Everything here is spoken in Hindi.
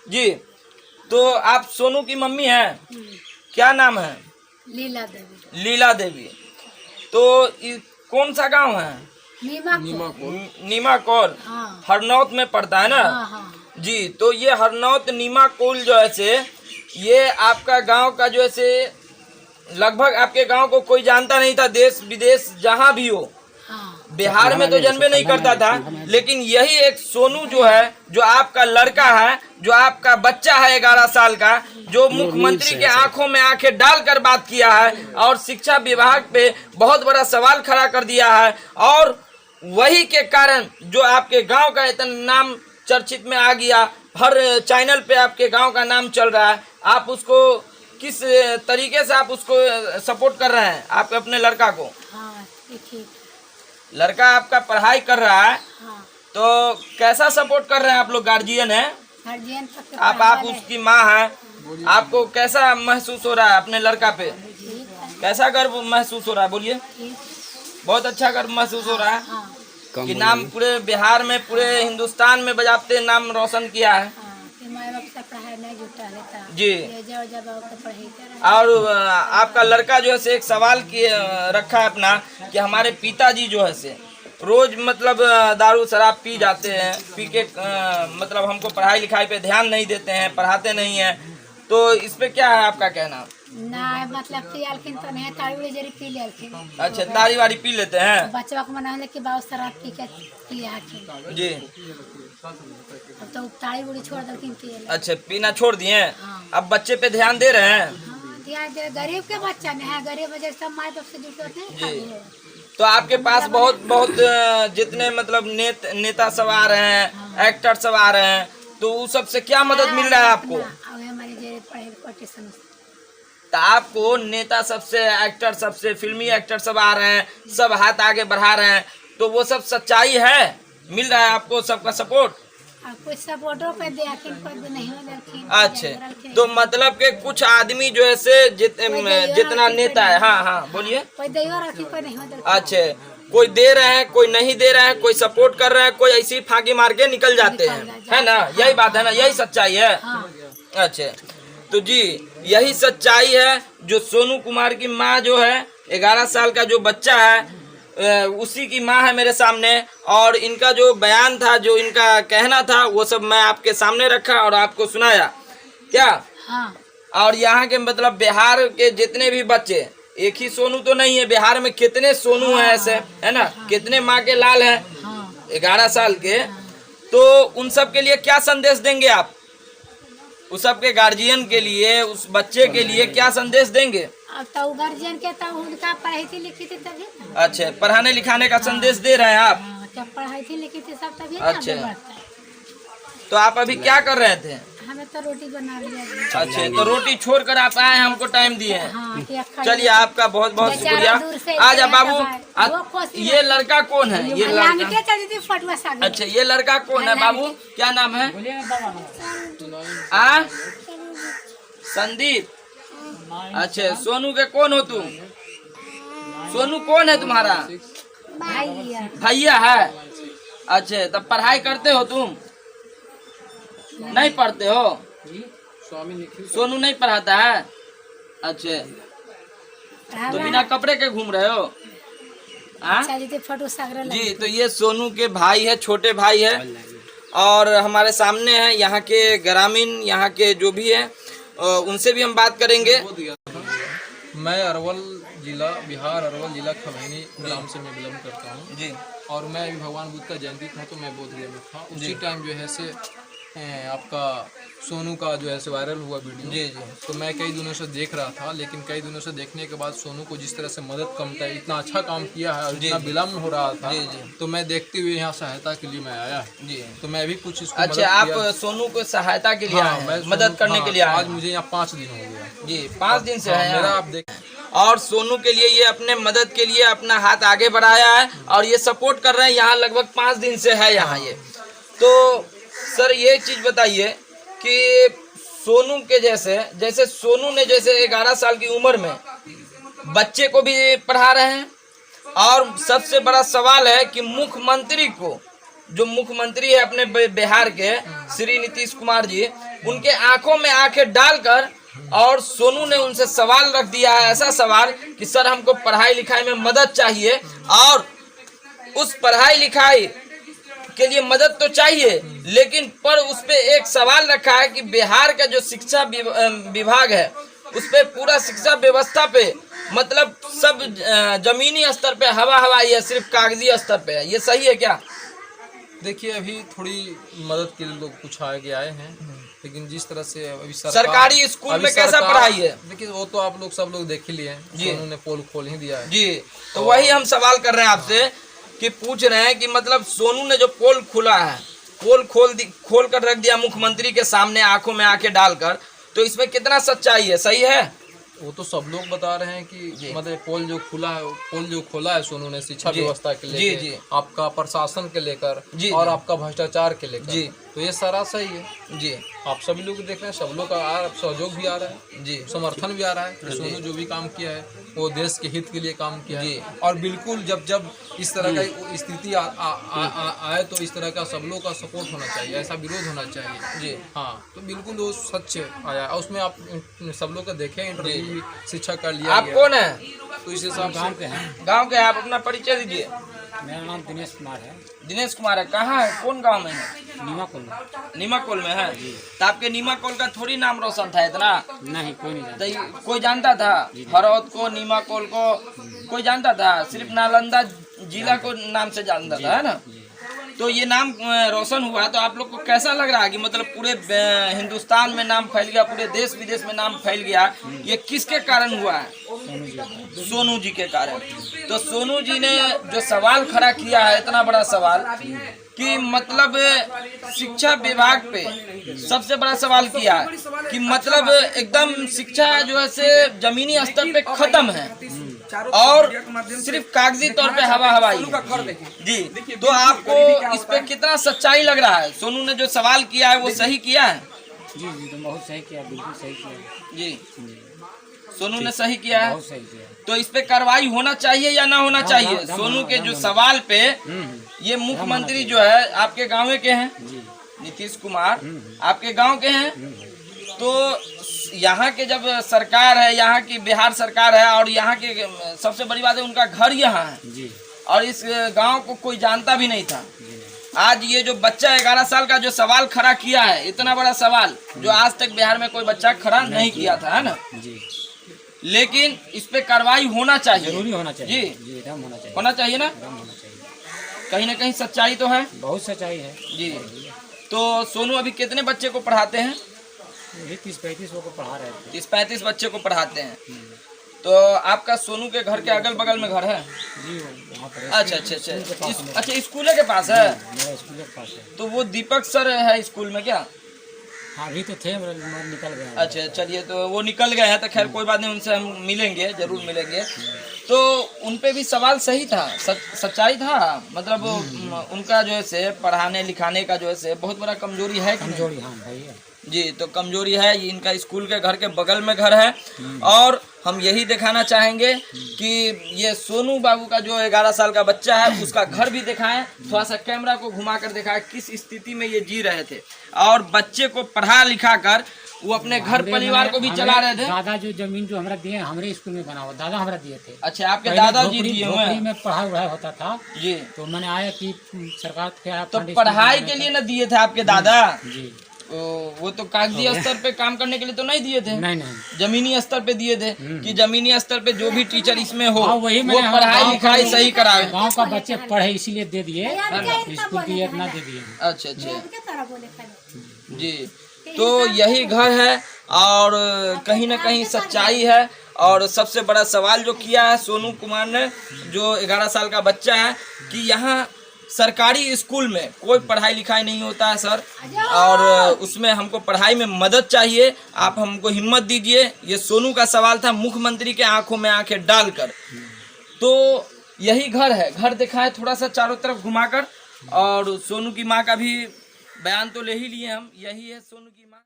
जी। तो आप सोनू की मम्मी हैं, क्या नाम है? लीला देवी। लीला देवी। तो कौन सा गांव है? नीमा कौल। हाँ। हरनौत में पड़ता है ना? हाँ हाँ। जी। तो ये हरनौत नीमा कौल जो है से ये आपका गांव का जो है से लगभग आपके गांव को कोई जानता नहीं था, देश विदेश जहां भी हो। हाँ। बिहार में तो जन्मे नहीं करता था, लेकिन यही एक सोनू जो है, जो आपका लड़का है, जो आपका बच्चा है 11 साल का, जो मुख्यमंत्री के आंखों में आंखें डालकर बात किया है और शिक्षा विभाग पे बहुत बड़ा सवाल खड़ा कर दिया है, और वही के कारण जो आपके गांव का इतना नाम चर्चित में आ गया, हर चैनल पे आपके गांव का नाम चल रहा है। आप उसको किस तरीके से आप उसको सपोर्ट कर रहे हैं, आप अपने लड़का को? हाँ ठीक। लड़का आपका पढ़ाई कर रहा है, हाँ। तो कैसा सपोर्ट कर रहे हैं आप लोग? गार्जियन है गार्जियन आप उसकी माँ है, आपको कैसा महसूस हो रहा है अपने लड़का पे? कैसा गर्व महसूस हो रहा है? बोलिए। बहुत अच्छा गर्व महसूस हो रहा है। हाँ। कि नाम पूरे बिहार में, पूरे हिंदुस्तान में बजाते नाम रोशन किया है। माँ बाप से पढ़ाई नहीं जुटा लेता जी। पढ़ाई और आपका लड़का जो है से एक सवाल किए रखा है अपना, कि हमारे पिताजी जो है से रोज मतलब दारू शराब पी जाते हैं, पी के मतलब हमको पढ़ाई लिखाई पे ध्यान नहीं देते हैं, पढ़ाते नहीं हैं। तो इस पे क्या है आपका कहना? ना मतलब पियालखिन तो नहीं, ताड़ी वाड़ी जरी पी लेलखिन। अच्छा, ताड़ी वाड़ी पी लेते हैं। बच्चा को मना है कि बाबू शराब पी के पिया जी। अब तो ताड़ी वाड़ी छोड़ देलखिन पिए। अच्छा, पीना छोड़ दिए। हाँ। अब बच्चे पे ध्यान दे रहे हैं। हाँ, ध्यान दे, गरीब के बच्चा में है, गरीब वजह सब माँ बाप से जुटते हैं जी। खाली है। तो आपके पास बहुत जितने मतलब नेता सब आ रहे हैं, एक्टर सब आ रहे हैं, तो उस सब से क्या मदद मिल रहा है आपको? तो आपको नेता सबसे, एक्टर सबसे, फिल्मी एक्टर सब आ रहे हैं, सब हाथ आगे बढ़ा रहे हैं, तो वो सब सच्चाई है? मिल रहा है आपको सबका सपोर्ट? कुछ सपोर्टो पे नहीं। अच्छा, तो मतलब के कुछ आदमी जो है से जितना नेता है, हाँ हाँ बोलिए। अच्छा, कोई दे रहे हैं, कोई नहीं दे रहे हैं, कोई सपोर्ट कर रहे हैं, कोई ऐसी फांकी मार के निकल जाते हैं, है ना? यही बात है ना, यही सच्चाई है। अच्छा, तो जी यही सच्चाई है। जो सोनू कुमार की माँ जो है, 11 साल का जो बच्चा है, उसी की माँ है मेरे सामने, और इनका जो बयान था, जो इनका कहना था, वो सब मैं आपके सामने रखा और आपको सुनाया क्या? हाँ। और यहाँ के मतलब बिहार के जितने भी बच्चे, एक ही सोनू तो नहीं है, बिहार में कितने सोनू हैं ऐसे, है ना? कितने माँ के लाल हैं 11 साल के। तो उन सब के लिए क्या संदेश देंगे आप? उस सबके गार्जियन के लिए, उस बच्चे के लिए क्या संदेश देंगे? तो गार्जियन के तो उनका पढ़ाई थी लिखी थी तभी। अच्छा, पढ़ाने लिखाने का संदेश दे रहे हैं आप? क्या पढ़ाई थी लिखी थी सब तभी। अच्छा, तो आप अभी क्या कर रहे थे? हमें तो रोटी बना लिया। अच्छा, तो रोटी छोड़कर आप आए, हमको टाइम दिए हैं। हाँ, चलिए, आपका बहुत बहुत शुक्रिया। आजा बाबू, ये लड़का कौन है? ये लड़का, अच्छा ये लड़का कौन है बाबू? क्या नाम है? संदीप। अच्छा, सोनू के कौन हो तुम? सोनू कौन है तुम्हारा? भैया है। अच्छा, तब पढ़ाई करते हो तुम? नहीं पढ़ते हो? सोनू नहीं पढ़ाता है? अच्छा, तो बिना कपड़े के घूम रहे हो? जी, तो ये सोनू के भाई है, छोटे भाई है, और हमारे सामने है यहाँ के ग्रामीण, यहाँ के जो भी है, उनसे भी हम बात करेंगे। मैं अरवल जिला, बिहार अरवल जिला खमैनी ग्राम से मैं बिलोंग करता हूँ जी। और मैं अभी भगवान बुद्ध का जयंती था, तो मैं बोधगया में था। उसी टाइम जो है से आपका सोनू का जो है से वायरल हुआ वीडियो। जी जी। तो मैं कई दिनों से देख रहा था, लेकिन कई दिनों से देखने के बाद सोनू को जिस तरह से मदद कमता है, इतना अच्छा काम किया है और इतना विलम्ब हो रहा था। जी जी। तो मैं देखते हुए यहाँ सहायता के लिए मैं आया। जी। तो मैं भी कुछ इसको अच्छा, आप सोनू को सहायता के लिए आए, मदद करने के लिए आए? आज मुझे यहाँ 5 दिन हो गया। जी, 5 दिन से है मेरा, आप देख। और सोनू के लिए ये अपने मदद के लिए अपना हाथ आगे बढ़ाया है, और ये सपोर्ट कर रहे हैं यहाँ लगभग 5 दिन से है यहाँ ये। तो सर ये चीज बताइए कि सोनू के जैसे सोनू ने जैसे 11 साल की उम्र में बच्चे को भी पढ़ा रहे हैं, और सबसे बड़ा सवाल है कि मुख्यमंत्री को, जो मुख्यमंत्री है अपने बिहार के, श्री नीतीश कुमार जी, उनके आंखों में आंखें डालकर और सोनू ने उनसे सवाल रख दिया है, ऐसा सवाल कि सर हमको पढ़ाई लिखाई में मदद चाहिए, और उस पढ़ाई लिखाई के लिए मदद तो चाहिए, लेकिन पर उस पे एक सवाल रखा है कि बिहार का जो शिक्षा विभाग है उस पे पूरा शिक्षा व्यवस्था पे मतलब सब जमीनी स्तर पे हवा हवाई है, सिर्फ कागजी स्तर पे है। ये सही है क्या? देखिए अभी थोड़ी मदद के लिए लोग कुछ आगे आए हैं, लेकिन जिस तरह से अभी सरकारी स्कूल में कैसा पढ़ाई है? देखिए वो तो आप लोग सब लोग देख ही लिए हैं, उन्होंने पोल खोल ही दिया है जी। तो वही हम सवाल कर रहे हैं आपसे कि पूछ रहे हैं कि मतलब सोनू ने जो पोल खोला है, पोल खोल कर रख दिया मुख्यमंत्री के सामने आंखों में आंखें डालकर, तो इसमें कितना सच्चाई है? सही है? वो तो सब लोग बता रहे हैं कि मतलब पोल जो खोला है सोनू ने शिक्षा व्यवस्था के लेकर, आपका प्रशासन के लेकर और आपका भ्रष्टाचार के लेकर, तो ये सारा सही है जी। आप सभी लोग देख रहे हैं, सब लोग का सहयोग भी आ रहा है जी, समर्थन भी आ रहा है कि सोनू जो भी काम किया है वो देश के हित के लिए काम किया है। और बिल्कुल जब इस तरह का स्थिति आए तो इस तरह का सब लोग का सपोर्ट होना चाहिए, ऐसा विरोध होना चाहिए जी। हाँ, तो बिल्कुल वो सच आया और उसमें आप सब लोग का देखें, इंटरव्यू शिक्षा कर लिया। आप कौन है? तो इस हिसाब से गाँव के हैं। गाँव के? आप अपना परिचय दीजिए। मेरा नाम दिनेश कुमार है। दिनेश कुमार है। कहाँ है, कौन गांव में है? नीमाकोल में। नीमाकोल में है। तो आपके नीमाकोल का थोड़ी नाम रोशन था इतना? नहीं, कोई नहीं जानता। कोई जानता था? हरौद को, नीमाकोल को कोई जानता था? सिर्फ नालंदा जिला को नाम से जानता था, है ना? तो ये नाम रोशन हुआ, तो आप लोग को कैसा लग रहा है कि मतलब पूरे हिंदुस्तान में नाम फैल गया, पूरे देश विदेश में नाम फैल गया, ये किसके कारण हुआ है? सोनू जी के कारण। तो सोनू जी ने जो सवाल खड़ा किया है, इतना बड़ा सवाल कि मतलब शिक्षा विभाग पे सबसे बड़ा सवाल किया है कि मतलब एकदम शिक्षा जो है से जमीनी स्तर पे खत्म है और सिर्फ कागजी तौर पे हवा हवाई जी। तो आपको इस पे कितना सच्चाई लग रहा है? सोनू ने जो सवाल किया है वो सही किया है? जी जी, तो बहुत सही किया, बिल्कुल सही किया जी। सोनू ने सही किया है, बहुत सही किया। तो इस पे कार्रवाई होना चाहिए या ना होना चाहिए? सोनू के जो सवाल पे ये मुख्यमंत्री जो है आपके गाँव के हैं, नीतीश कुमार आपके गाँव के हैं, तो यहाँ के जब सरकार है, यहाँ की बिहार सरकार है और यहाँ के सबसे बड़ी बात है उनका घर यहाँ है और इस गांव को कोई जानता भी नहीं था। आज ये जो बच्चा 11 साल का जो सवाल खड़ा किया है, इतना बड़ा सवाल जो आज तक बिहार में कोई बच्चा खड़ा नहीं किया था, है ना? लेकिन इस पे कार्रवाई होना चाहिए, जरूरी होना चाहिए जी, एकदम होना चाहिए, होना चाहिए ना? होना चाहिए। कहीं ना कहीं सच्चाई तो है, बहुत सच्चाई है जी। तो सोनू अभी कितने बच्चे को पढ़ाते हैं? 30-35 को पढ़ा रहे थे। 30-35 बच्चे को पढ़ाते हैं। तो आपका सोनू के घर के अगल बगल में घर है? जी, वहाँ पर। अच्छा अच्छा अच्छा अच्छा, स्कूल के पास है? मेरा स्कूल के पास है। तो वो दीपक सर है स्कूल में क्या? हाँ, अभी तो थे, निकल गए। अच्छा, चलिए, तो वो निकल गए हैं तो खैर कोई बात नहीं, उनसे हम मिलेंगे, जरूर मिलेंगे। तो उन पे भी सवाल सही था, सच्चाई था, मतलब उनका जो है से पढ़ाने लिखाने का जो है से बहुत बड़ा कमजोरी है। कमजोरी, हाँ भाई है जी, तो कमजोरी है। ये इनका स्कूल के घर के बगल में घर है और हम यही दिखाना चाहेंगे कि ये सोनू बाबू का जो 11 साल का बच्चा है उसका घर भी दिखाएं, थोड़ा सा कैमरा को घुमा कर दिखाएं किस स्थिति में ये जी रहे थे और बच्चे को पढ़ा लिखा कर वो अपने घर परिवार को भी चला रहे थे। दादा जो जमीन जो हमरा दिए, हमारे स्कूल में बना हुआ, दादा हमरा दिए थे। अच्छा, आपके दादाजी दिए हुए हैं? में पढ़ाई वढ़ाई होता था जी। तो मैंने आया कि सरकार क्या तो पढ़ाई के लिए न दिए थे आपके दादा जी? वो तो कागजी स्तर पे काम करने के लिए तो नहीं दिए थे? नहीं नहीं, जमीनी स्तर पे दिए थे कि जमीनी स्तर पे जो भी टीचर इसमें हो वही वो पढ़ाई लिखाई सही करावे। गांव का बच्चे पढ़े इसीलिए दे दिए, स्कूल की इतना दे दिए। अच्छा अच्छा जी। तो यही घर है और कहीं ना कहीं सच्चाई है। और सबसे बड़ा सवाल जो किया है सोनू कुमार ने, जो 11 साल का बच्चा है, कि यहाँ सरकारी स्कूल में कोई पढ़ाई लिखाई नहीं होता है सर, और उसमें हमको पढ़ाई में मदद चाहिए, आप हमको हिम्मत दीजिए। ये सोनू का सवाल था मुख्यमंत्री के आंखों में आंखें डालकर। तो यही घर है, घर दिखाए थोड़ा सा चारों तरफ घुमाकर, और सोनू की माँ का भी बयान तो ले ही लिए हम। यही है सोनू की माँ।